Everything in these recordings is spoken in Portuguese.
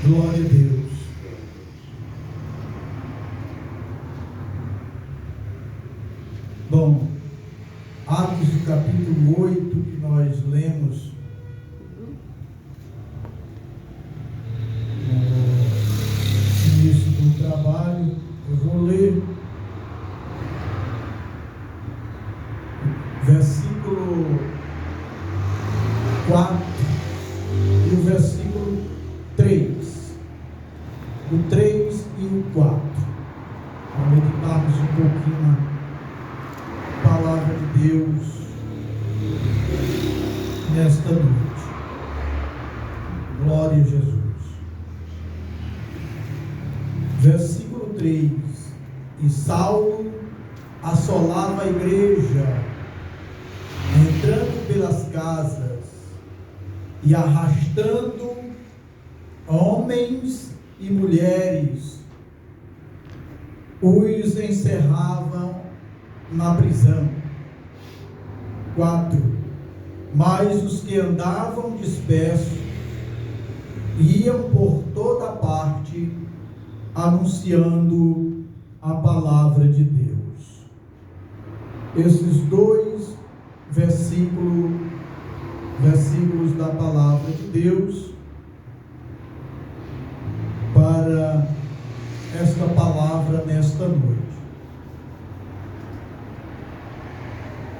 Glória a Deus. Bom, Atos do capítulo 8 que nós lemos no início do trabalho, eu vou ler versículo 4 e o versículo 3, o 3 e o 4, para meditarmos um pouquinho na palavra de Deus nesta noite. Glória a Jesus. Versículo 3: E Saulo assolava a igreja, entrando pelas casas e arrastando homens e mulheres, os encerravam na prisão. 4. Mas os que andavam dispersos iam por toda parte anunciando a palavra de Deus. Esses dois versículos da palavra de Deus para esta palavra nesta noite.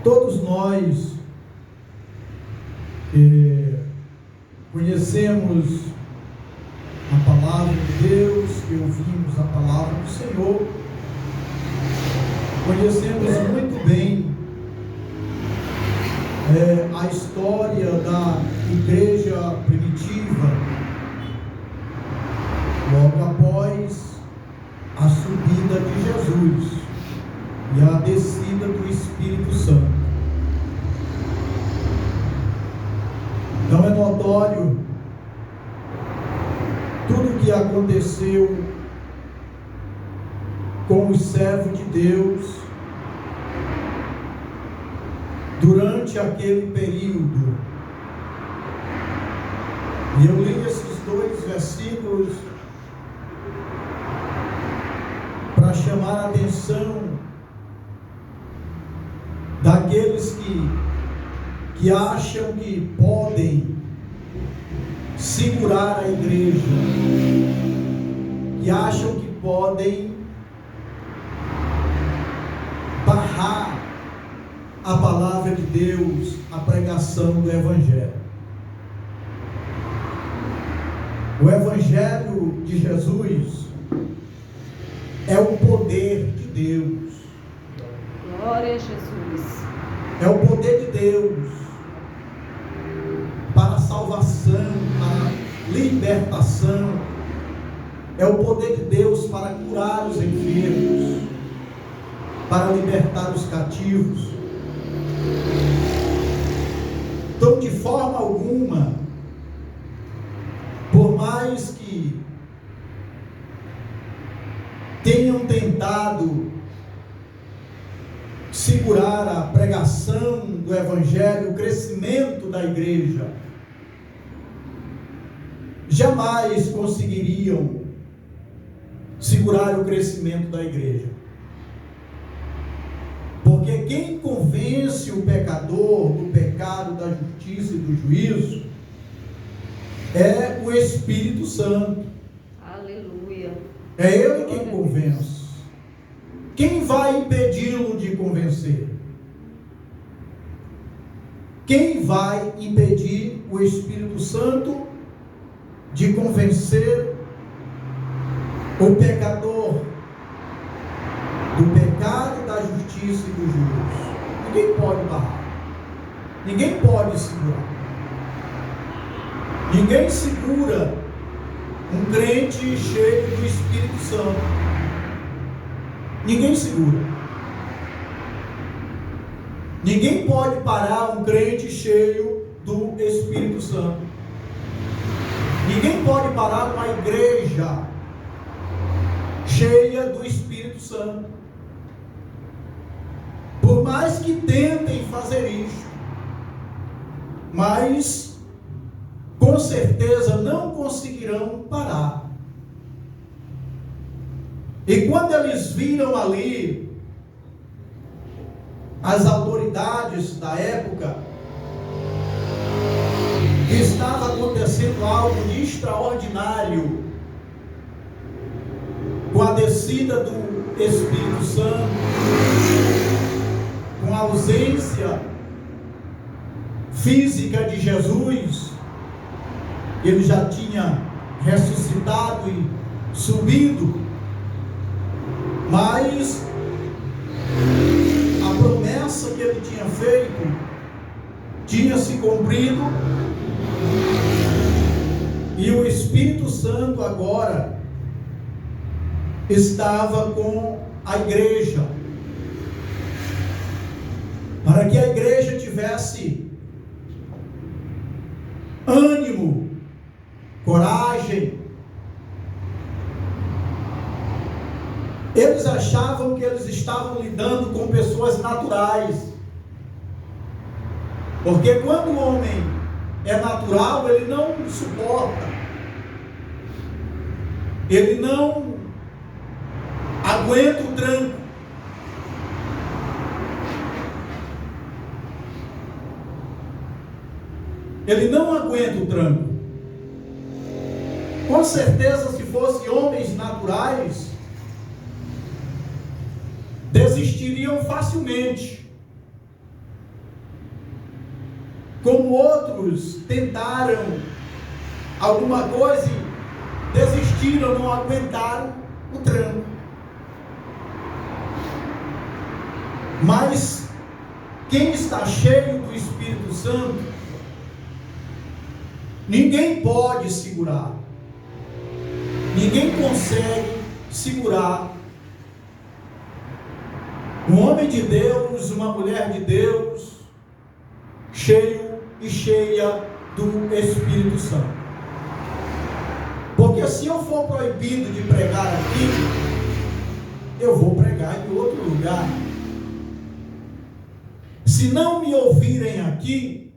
Todos nós conhecemos a palavra de Deus, que ouvimos a palavra do Senhor, conhecemos muito bem a história da igreja primitiva, logo após a subida de Jesus e a descida do Espírito Santo. Então é notório tudo o que aconteceu com os servos de Deus durante aquele período. E eu li esses dois versículos para chamar a atenção daqueles que acham que podem segurar a igreja, que acham que podem barrar a palavra de Deus, a pregação do Evangelho. O Evangelho de Jesus é o poder de Deus. Glória a Jesus. É o poder de Deus para a salvação, para a libertação. É o poder de Deus para curar os enfermos, para libertar os cativos. Então, de forma alguma, por mais que tenham tentado segurar a pregação do Evangelho, o crescimento da igreja, jamais conseguiriam segurar o crescimento da igreja. Porque quem convence o pecador do pecado, da justiça e do juízo é o Espírito Santo. Aleluia. É Ele quem convence. Quem vai impedi-lo de convencer? Quem vai impedir o Espírito Santo de convencer o pecador do pecado, da justiça e do juízo? Ninguém pode barrar. Ninguém pode segurar. Ninguém segura um crente cheio do Espírito Santo. Ninguém segura. Ninguém pode parar um crente cheio do Espírito Santo. Ninguém pode parar uma igreja cheia do Espírito Santo. Por mais que tentem fazer isso, mas com certeza não conseguirão parar. E quando eles viram ali as autoridades da época, que estava acontecendo algo de extraordinário com a descida do Espírito Santo, com a ausência física de Jesus, ele já tinha ressuscitado e subido, mas a promessa que ele tinha feito tinha se cumprido, e o Espírito Santo agora estava com a igreja, para que a igreja tivesse ânimo, coragem. Eles achavam que eles estavam lidando com pessoas naturais, porque quando o homem é natural, ele não suporta, ele não aguenta o tranco. Ele não aguenta o tranco. Com certeza, se fossem homens naturais, desistiriam facilmente. Como outros tentaram alguma coisa e desistiram, não aguentaram o tranco. Mas quem está cheio do Espírito Santo, ninguém pode segurar, ninguém consegue segurar um homem de Deus, uma mulher de Deus, cheio e cheia do Espírito Santo. Porque se eu for proibido de pregar aqui, eu vou pregar em outro lugar. Se não me ouvirem aqui,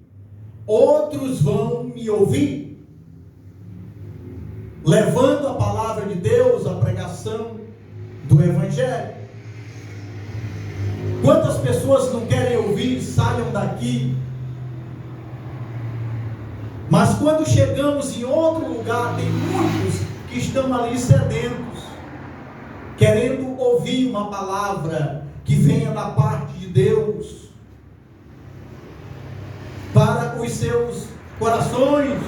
outros vão me ouvir, levando a palavra de Deus, a pregação do Evangelho. Quantas pessoas não querem ouvir, saiam daqui. Mas quando chegamos em outro lugar, tem muitos que estão ali sedentos, querendo ouvir uma palavra que venha da parte de Deus para os seus corações.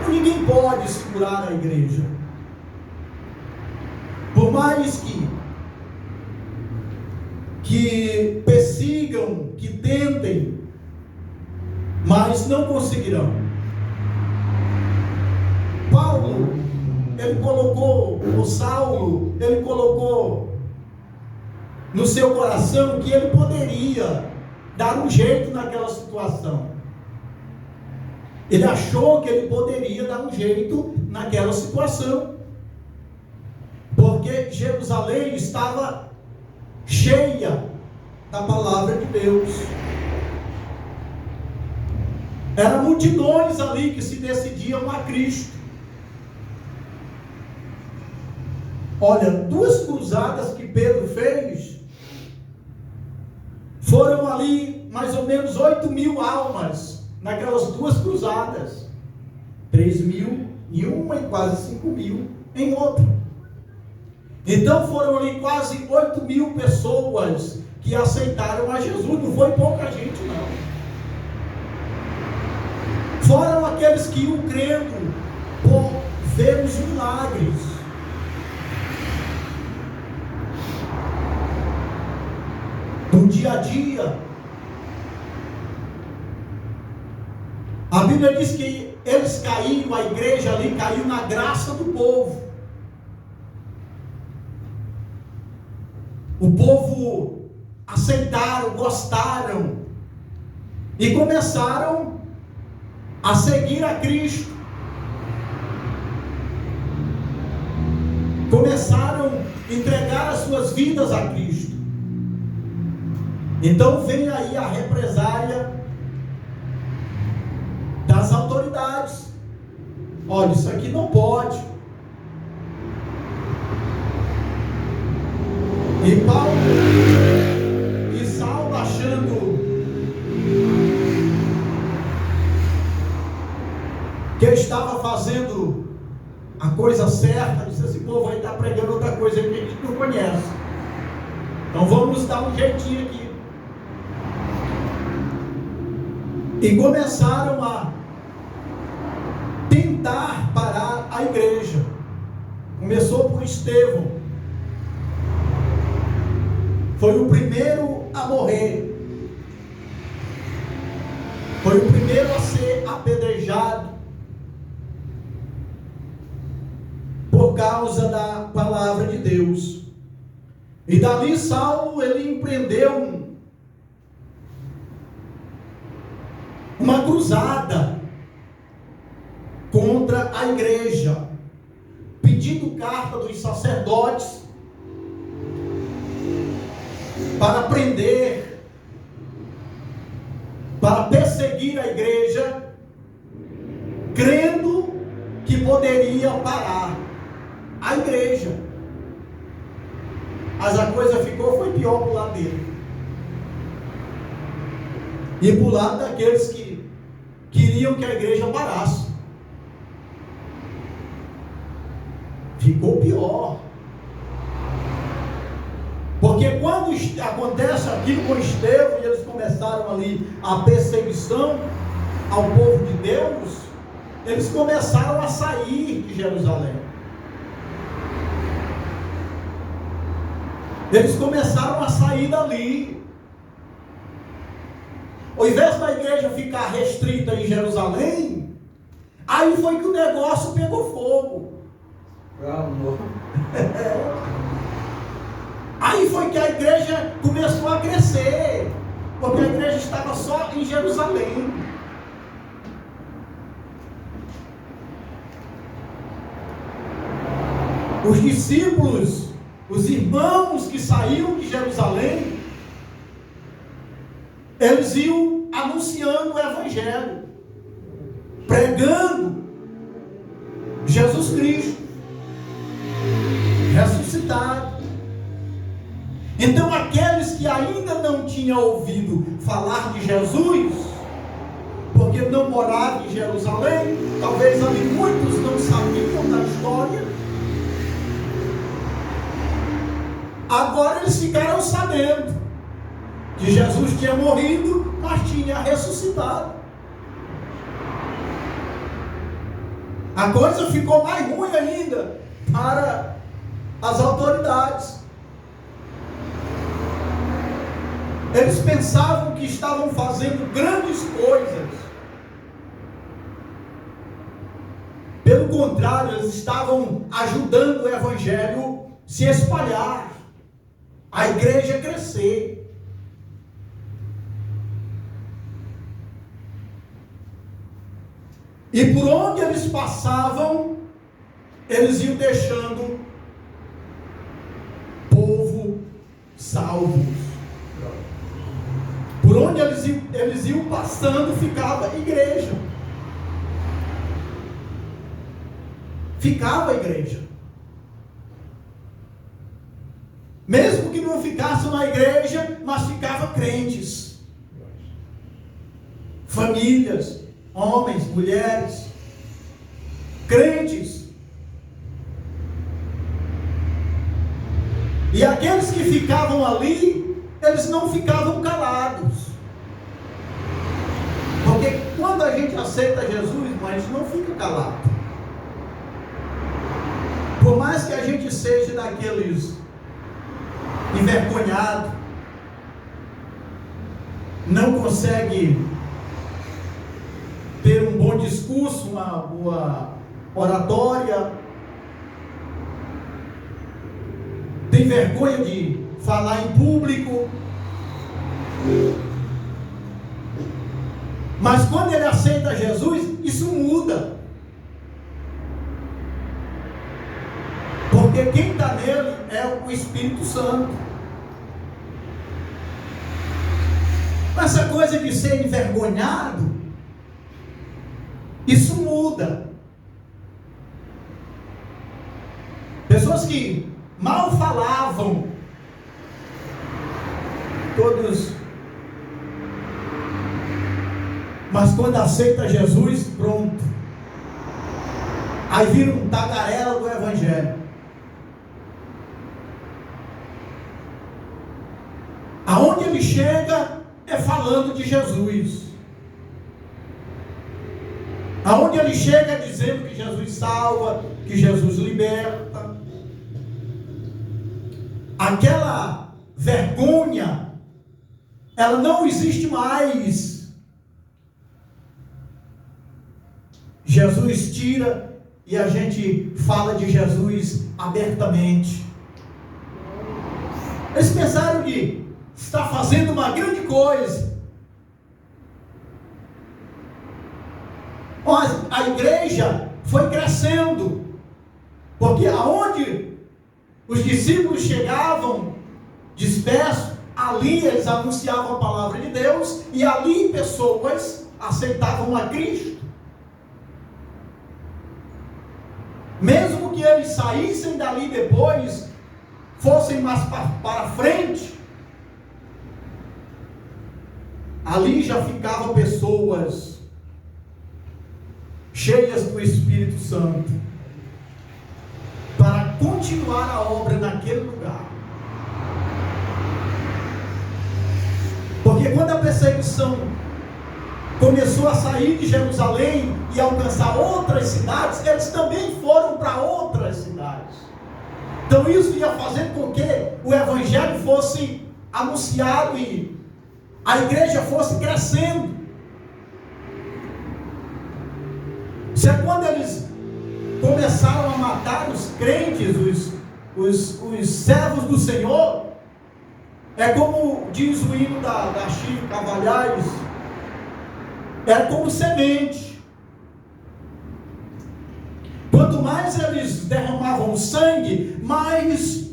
Ninguém pode segurar a igreja. Por mais que persigam, que tentem, mas não conseguirão. Paulo, ele colocou, o Saulo, ele colocou no seu coração que ele poderia dar um jeito naquela situação. Ele achou que ele poderia dar um jeito naquela situação, porque Jerusalém estava cheia da palavra de Deus. Eram multidões ali que se decidiam a Cristo. Olha, 2 cruzadas que Pedro fez, foram ali mais ou menos 8.000 almas naquelas 2 cruzadas. 3.000 em uma e quase 5.000 em outra. Então foram ali quase 8.000 pessoas que aceitaram a Jesus. Não foi pouca gente, não. Foram aqueles que iam crendo por ver os milagres. Do dia a dia. A Bíblia diz que eles caíram, a igreja ali caiu na graça do povo. O povo aceitaram, gostaram e começaram a seguir a Cristo. Começaram a entregar as suas vidas a Cristo. Então vem aí a represália olha, isso aqui não pode. E Paulo e Saulo, achando que ele estava fazendo a coisa certa, disse assim: pô, vai estar pregando outra coisa que a gente não conhece, então vamos dar um jeitinho aqui. E começaram a tentar parar a igreja. Começou por Estevão. Foi o primeiro a morrer. Foi o primeiro a ser apedrejado por causa da palavra de Deus. E dali Saulo, ele empreendeu uma cruzada contra a igreja, pedindo carta dos sacerdotes para prender, para perseguir a igreja, crendo que poderia parar a igreja. Mas a coisa foi pior para o lado dele. E para o lado daqueles que queriam que a igreja parasse. Ficou pior. Porque quando acontece aquilo com Estevão e eles começaram ali a perseguição ao povo de Deus, eles começaram a sair de Jerusalém. Eles começaram a sair dali. Ao invés da igreja ficar restrita em Jerusalém, aí foi que o negócio pegou fogo. Aí foi que a igreja começou a crescer, porque a igreja estava só em Jerusalém. Os discípulos, os irmãos que saíram de Jerusalém, eles iam anunciando o Evangelho, pregando Jesus Cristo ressuscitado. Então aqueles que ainda não tinham ouvido falar de Jesus, porque não moravam em Jerusalém, talvez ali muitos não sabiam da história, agora eles ficaram sabendo que Jesus tinha morrido, mas tinha ressuscitado. A coisa ficou mais ruim ainda para as autoridades. Eles pensavam que estavam fazendo grandes coisas. Pelo contrário, eles estavam ajudando o Evangelho se espalhar, a igreja crescer. E por onde eles passavam, eles iam deixando povo salvo. Por onde eles iam passando, ficava igreja. Ficava a igreja. Mesmo que não ficasse na igreja, mas ficava crentes. Famílias, homens, mulheres, crentes. E aqueles que ficavam ali, eles não ficavam calados. Porque quando a gente aceita Jesus, a gente não fica calado. Por mais que a gente seja daqueles envergonhados, não consegue ter um bom discurso, uma boa oratória, tem vergonha de falar em público, mas quando ele aceita Jesus, isso muda, porque quem está nele é o Espírito Santo. Essa coisa de ser envergonhado, isso muda. pessoas que mal falavam, todos, mas quando aceita Jesus, pronto, aí vira um tagarela do Evangelho. Aonde ele chega é falando de Jesus. Aonde ele chega é dizendo que Jesus salva, que Jesus liberta. Aquela vergonha, ela não existe mais. Jesus tira e a gente fala de Jesus abertamente. Eles pensaram que está fazendo uma grande coisa. Mas a igreja foi crescendo, porque aonde os discípulos chegavam dispersos, ali eles anunciavam a palavra de Deus, e ali pessoas aceitavam a Cristo. Mesmo que eles saíssem dali depois, fossem mais para frente, ali já ficavam pessoas cheias do Espírito Santo, para continuar a obra naquele lugar. Porque quando a perseguição começou a sair de Jerusalém e alcançar outras cidades, eles também foram para outras cidades. Então isso ia fazendo com que o Evangelho fosse anunciado e a igreja fosse crescendo. Isso é quando eles começaram a matar os crentes, os servos do Senhor. É como diz o hino da Chico Cavalhares, é como semente. Quanto mais eles derramavam sangue, mais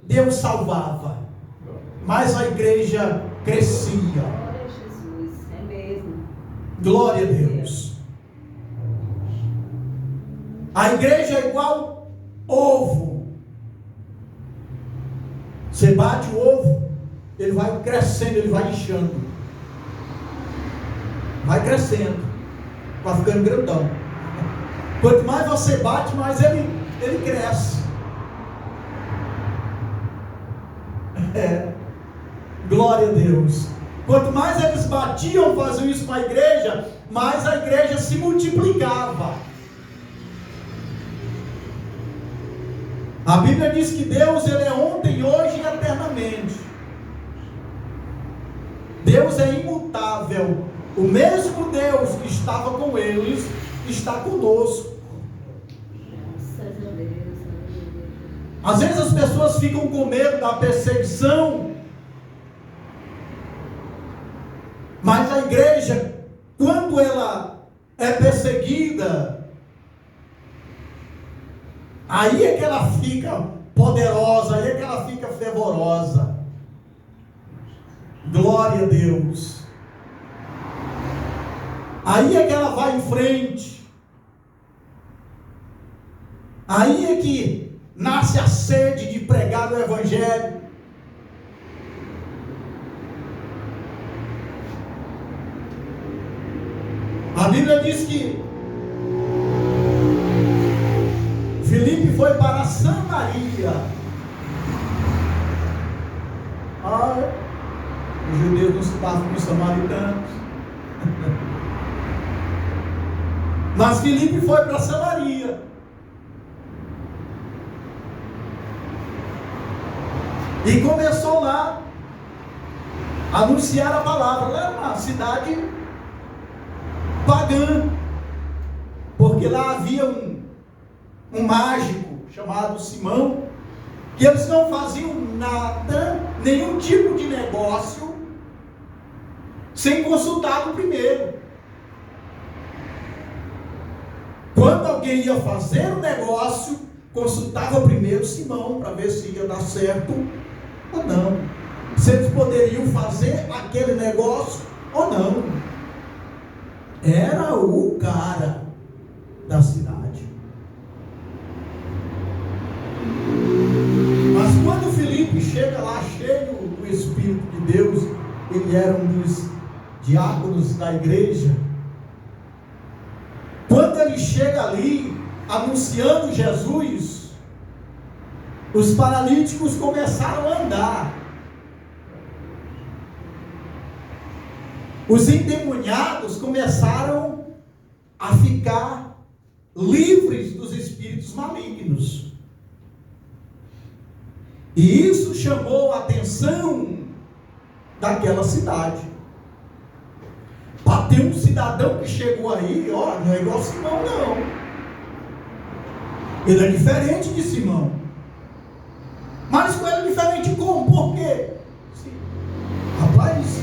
Deus salvava, mais a igreja crescia. Glória a Jesus, é mesmo. Glória a Deus. A igreja é igual ovo. Você bate o ovo, ele vai crescendo, ele vai inchando. Vai crescendo, vai ficando grandão. Quanto mais você bate, mais ele cresce. Glória a Deus. Quanto mais eles batiam, faziam isso com a igreja, mais a igreja se multiplicava. A Bíblia diz que Deus, ele é ontem, hoje e eternamente. Deus é imutável. O mesmo Deus que estava com eles está conosco. Às vezes as pessoas ficam com medo da perseguição, mas a igreja, quando ela é perseguida, aí é que ela fica poderosa, aí é que ela fica fervorosa. Glória a Deus. Aí é que ela vai em frente. Aí é que nasce a sede de pregar o Evangelho. A Bíblia diz que Filipe foi para Samaria. Os judeus não se davam com os samaritanos. Mas Filipe foi para Samaria. E começou lá a anunciar a palavra. Lá era uma cidade pagã, porque lá havia um mágico chamado Simão, que eles não faziam nada, nenhum tipo de negócio, sem consultá-lo primeiro. Quando alguém ia fazer um negócio, consultava primeiro Simão, para ver se ia dar certo ou não, se eles poderiam fazer aquele negócio ou não. Era o cara da cidade. ele era um dos diáconos da igreja. Quando ele chega ali, anunciando Jesus, os paralíticos começaram a andar. Os endemoniados começaram a ficar livres dos espíritos malignos. E isso chamou a atenção daquela cidade. Bateu um cidadão que chegou aí, ó, não é igual Simão não. Ele é diferente de Simão. Mas com ele é diferente como? Por quê? Sim. Rapaz,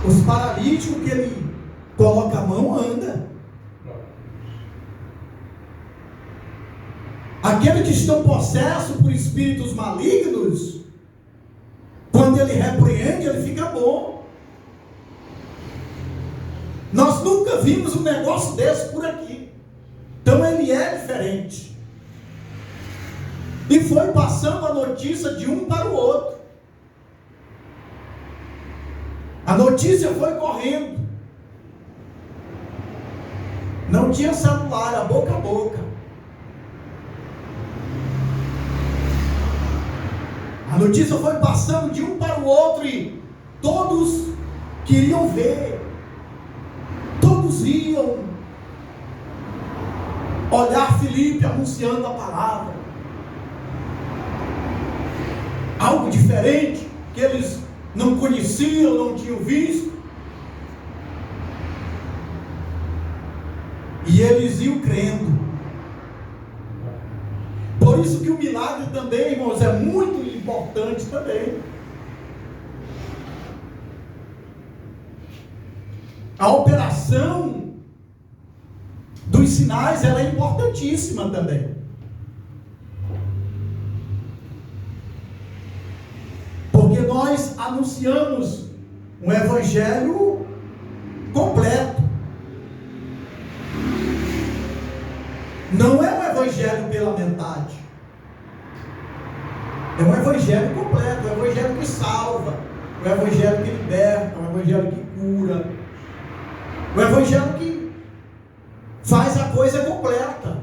os paralíticos que ele coloca a mão, anda. Aqueles que estão possessos por espíritos malignos, quando ele repreende, ele fica bom. Nós nunca vimos um negócio desse por aqui. Então ele é diferente. E foi passando a notícia de um para o outro. A notícia foi correndo. Não tinha celular, era boca a boca. A notícia foi passando de um para o outro e todos queriam ver. Todos iam olhar Filipe anunciando a palavra. Algo diferente que eles não conheciam, não tinham visto. E eles iam crendo. Por isso que o milagre também, irmãos, é muito importante também. A operação dos sinais, ela é importantíssima também. Porque nós anunciamos um evangelho completo. Não é um evangelho pela metade. É um evangelho completo, um evangelho que salva, um evangelho que liberta, um evangelho que cura, um evangelho que faz a coisa completa.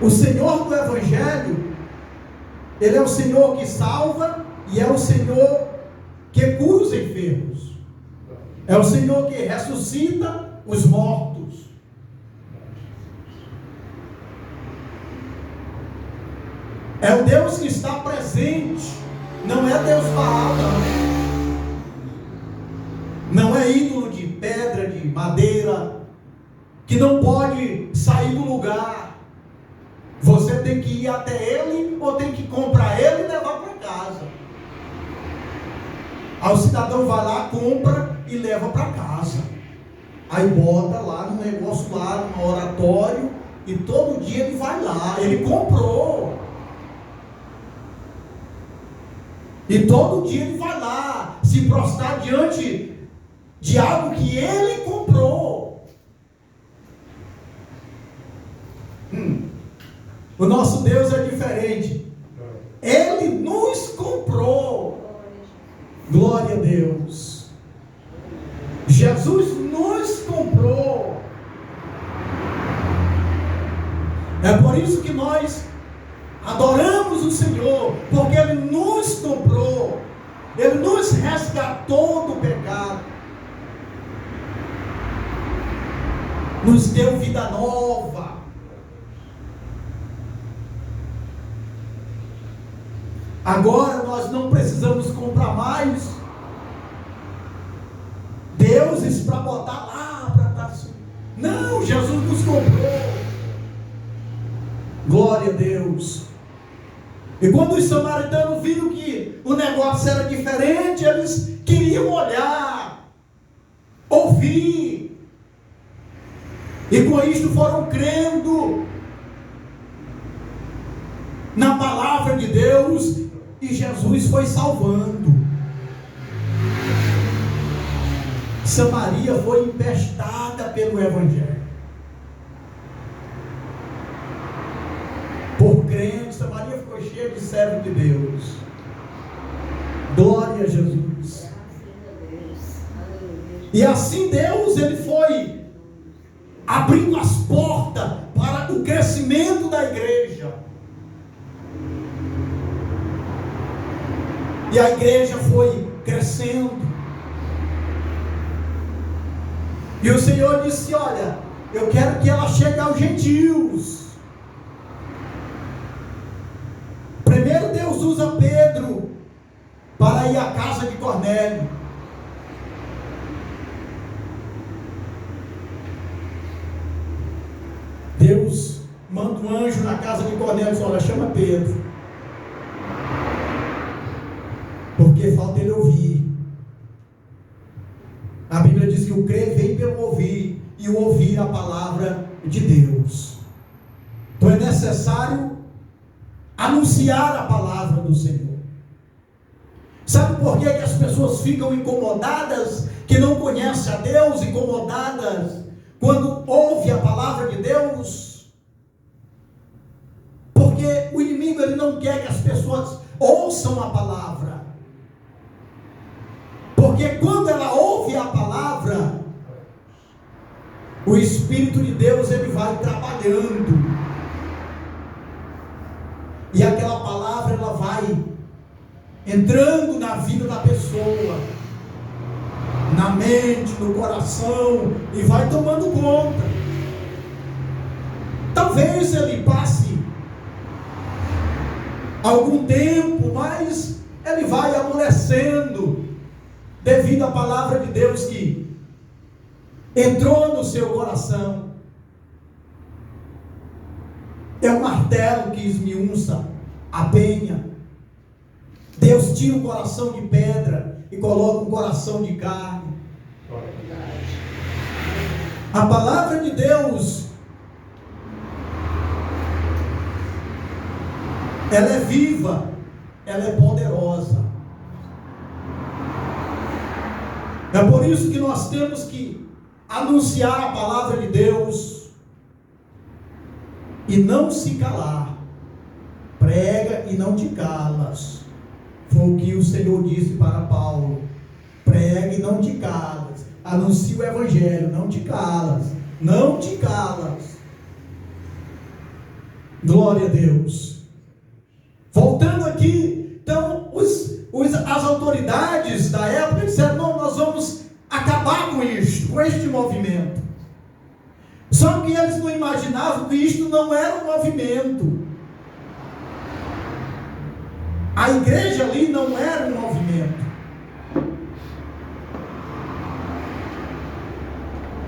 O Senhor do evangelho, Ele é o Senhor que salva e é o Senhor que cura os enfermos. É o Senhor que ressuscita os mortos. É o Deus que está presente. Não é Deus Baal, não é ídolo de pedra, de madeira, que não pode sair do lugar. Você tem que ir até ele, ou tem que comprar ele e levar para casa. Aí o cidadão vai lá, compra e leva para casa. Aí bota lá no negócio, lá no oratório, e todo dia ele vai lá, ele comprou. E todo dia ele vai lá, se prostrar diante de algo que ele comprou. O nosso Deus é diferente. Ele nos comprou. Glória a Deus. Jesus nos comprou. É por isso que nós adoramos o Senhor, porque Ele nos comprou, Ele nos resgatou do pecado, nos deu vida nova. Agora nós não precisamos comprar mais deuses para botar lá, para estar assim. Não, Jesus nos comprou. Glória a Deus. E quando os samaritanos viram que o negócio era diferente, eles queriam olhar, ouvir, e com isto foram crendo na palavra de Deus, e Jesus foi salvando. Samaria foi empestada pelo evangelho. Por crente, Samaria ficou cheia de servos de Deus. Glória a Jesus. Graças a Deus. Aleluia. E assim Deus, ele foi abrindo as portas para o crescimento da igreja. E a igreja foi crescendo. E o Senhor disse: olha, eu quero que ela chegue aos gentios. Primeiro Deus usa Pedro para ir à casa de Cornélio. Deus manda um anjo na casa de Cornélio e diz: olha, chama Pedro, porque falta ele ouvir. A Bíblia diz que o crer vem pelo ouvir, e o ouvir a palavra de Deus. Então é necessário anunciar a palavra do Senhor. Sabe por que as pessoas ficam incomodadas, que não conhecem a Deus, incomodadas quando ouve a palavra de Deus? Porque o inimigo, ele não quer que as pessoas ouçam a palavra. Porque quando ela ouve a palavra, o Espírito de Deus, ele vai trabalhando. E aquela palavra, ela vai entrando na vida da pessoa, na mente, no coração, e vai tomando conta. Talvez ele passe algum tempo, mas ele vai amolecendo, devido à palavra de Deus que entrou no seu coração. É um martelo que esmiuça a penha. Deus tira um coração de pedra e coloca um coração de carne. A palavra de Deus, ela é viva, ela é poderosa. É por isso que nós temos que anunciar a palavra de Deus e não se calar. Prega e não te calas. Foi o que o Senhor disse para Paulo: prega e não te calas, anuncia o Evangelho, não te calas, não te calas. Glória a Deus. Voltando aqui, então, as autoridades da época disseram: não, nós vamos acabar com isto, com este movimento. Só que eles não imaginavam que isto não era um movimento. A igreja ali não era um movimento.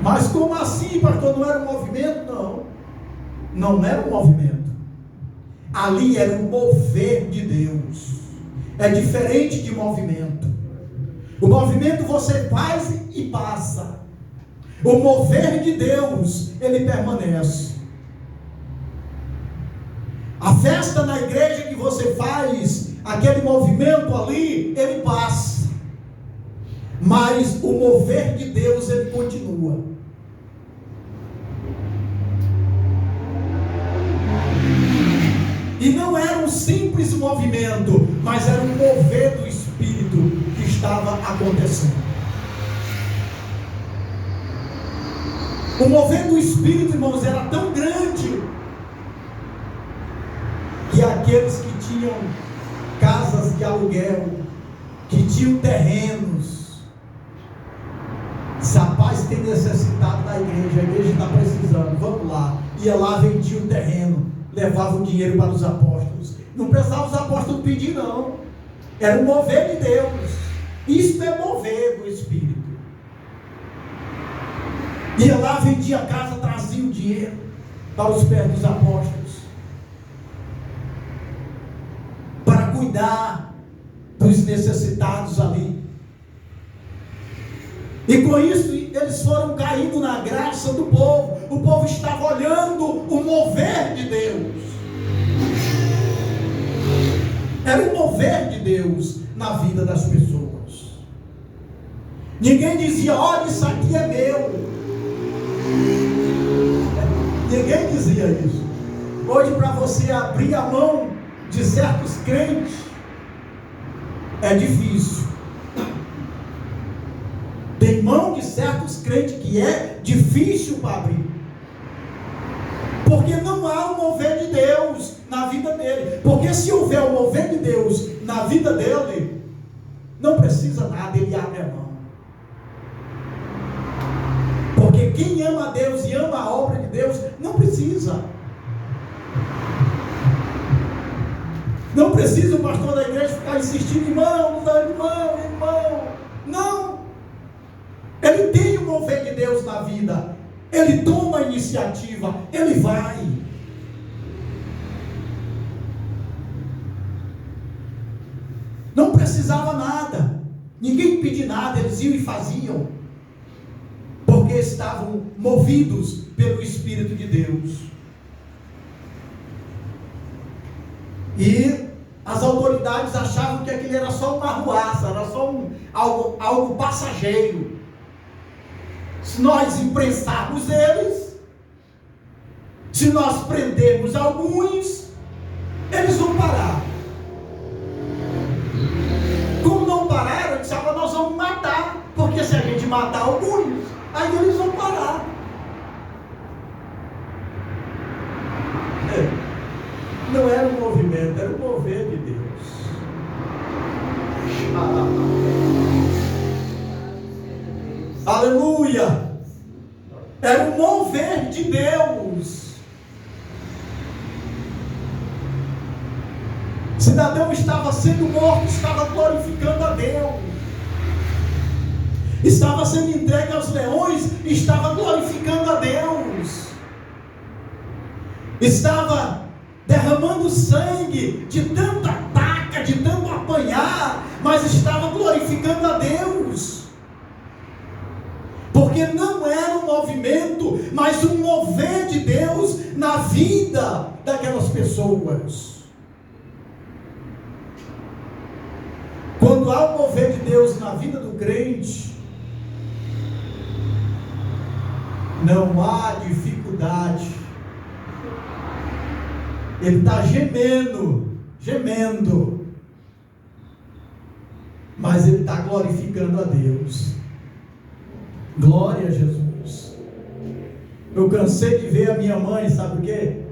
Mas como assim, pastor? Não era um movimento? Não. Não era um movimento. Ali era um mover de Deus. É diferente de movimento. O movimento você faz e passa. O mover de Deus, ele permanece. A festa na igreja que você faz, aquele movimento ali, ele passa. Mas o mover de Deus, ele continua. E não era um simples movimento, mas era um mover do Espírito que estava acontecendo. O mover do Espírito, irmãos, era tão grande que aqueles que tinham casas de aluguel, que tinham terrenos, rapaz, tem necessitado da igreja, a igreja está precisando, vamos lá. Ia lá, vendia o terreno, levava o dinheiro para os apóstolos. Não precisava os apóstolos pedir, não. Era o mover de Deus. Isto é mover do Espírito. Ia lá, vendia a casa, trazia o dinheiro para os pés dos apóstolos, para cuidar dos necessitados ali. E com isso eles foram caindo na graça do povo. O povo estava olhando o mover de Deus. Era o mover de Deus na vida das pessoas. Ninguém dizia: olha, isso aqui é meu. Ninguém dizia isso. Hoje, para você abrir a mão de certos crentes, É difícil. Tem mão de certos crentes que é difícil para abrir. Porque não há o mover de Deus na vida dele. Porque se houver o mover de Deus na vida dele, não precisa nada, ele abre a mão. Porque quem ama a Deus e ama a obra de Deus, não precisa. Não precisa o pastor da igreja ficar insistindo, irmão, irmão. Não. Ele tem o mover de Deus na vida. Ele toma a iniciativa. Ele vai. Não precisava nada. Ninguém pedia nada. Eles iam e faziam. Porque estavam movidos pelo Espírito de Deus. E as autoridades achavam que aquilo era só uma arruaça, era só algo passageiro. Se nós imprensarmos eles, se nós prendermos alguns, eles vão parar. Como não pararam, eles disseram, nós vamos matar, porque se a gente matar alguns, aí eles vão parar. Não era um movimento, era o mover de Deus. Aleluia! Era o mover de Deus. O cidadão estava sendo morto, estava glorificando a Deus. Estava sendo entregue aos leões, estava glorificando a Deus. Estava derramando sangue de tanta ataca, de tanto apanhar, mas estava glorificando a Deus. Porque não era um movimento, mas um mover de Deus na vida daquelas pessoas. Quando há um mover de Deus na vida do crente, não há dificuldade. Ele está gemendo, mas ele está glorificando a Deus. Glória a Jesus. Eu cansei de ver a minha mãe, sabe o quê?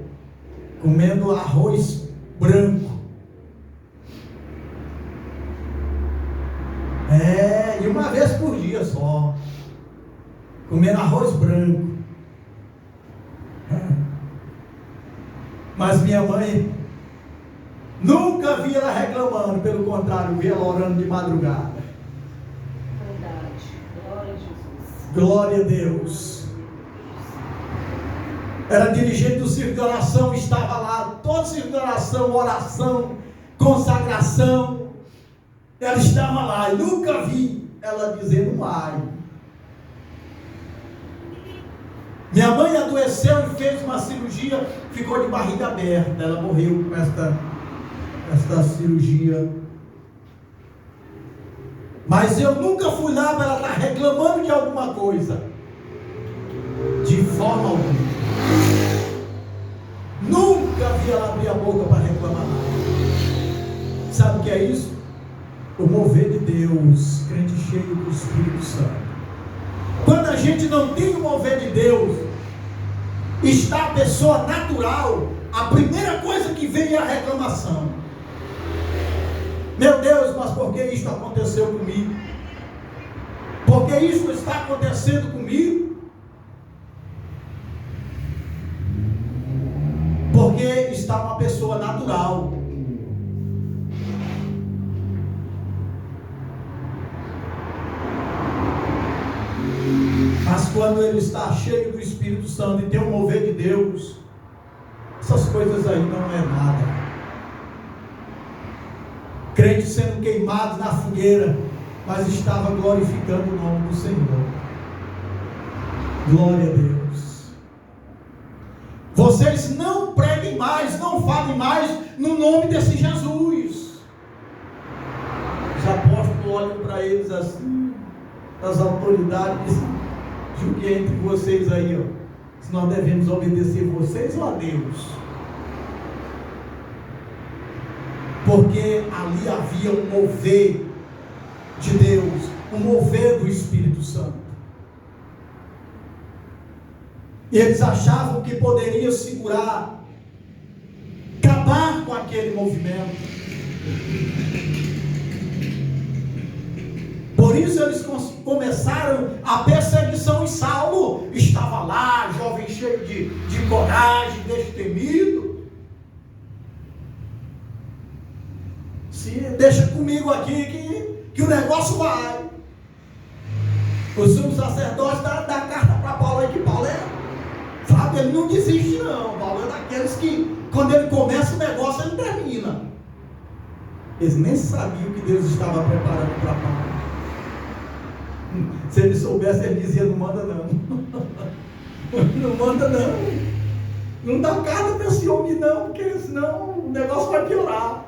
Comendo arroz branco. E uma vez por dia só. Comendo arroz branco. Mas minha mãe, nunca vi ela reclamando, pelo contrário, vi ela orando de madrugada. Verdade. Glória a Jesus. Glória a Deus. Era dirigente do circo de oração, estava lá, todo circo de oração, consagração. Ela estava lá, e nunca vi ela dizendo ai. Minha mãe adoeceu e fez uma cirurgia, ficou de barriga aberta. Ela morreu com esta cirurgia. Mas eu nunca fui lá para ela estar reclamando de alguma coisa. De forma alguma. Nunca vi ela abrir a boca para reclamar nada. Sabe o que é isso? O mover de Deus, crente cheio do Espírito Santo. Quando a gente não tem o mover de Deus, está a pessoa natural, a primeira coisa que vem é a reclamação. Meu Deus, mas por que isso aconteceu comigo? Por que isso está acontecendo comigo? Porque está uma pessoa natural. Mas quando ele está cheio do Espírito Santo e tem o mover de Deus, essas coisas aí não é nada. Crente sendo queimado na fogueira, mas estava glorificando o nome do Senhor. Glória a Deus. Vocês não preguem mais, não falem mais no nome desse Jesus. Os apóstolos olham para eles assim, as autoridades, dizem, julguei entre vocês aí, se nós devemos obedecer vocês ou a Deus. Porque ali havia um mover de Deus, o mover do Espírito Santo. E eles achavam que poderiam segurar, acabar com aquele movimento. Por isso eles começaram a perseguição, e Saulo estava lá, jovem cheio de coragem, destemido. Deixa comigo aqui que o negócio vai. O sumo sacerdote dá carta para Paulo aí, que Paulo sabe, ele não desiste não. Paulo é daqueles que, quando ele começa o negócio, ele termina. Eles nem sabiam que Deus estava preparando para Paulo. Se ele soubesse, ele dizia: não manda não. Não manda não. Não dá carta para esse homem não, porque senão o negócio vai piorar.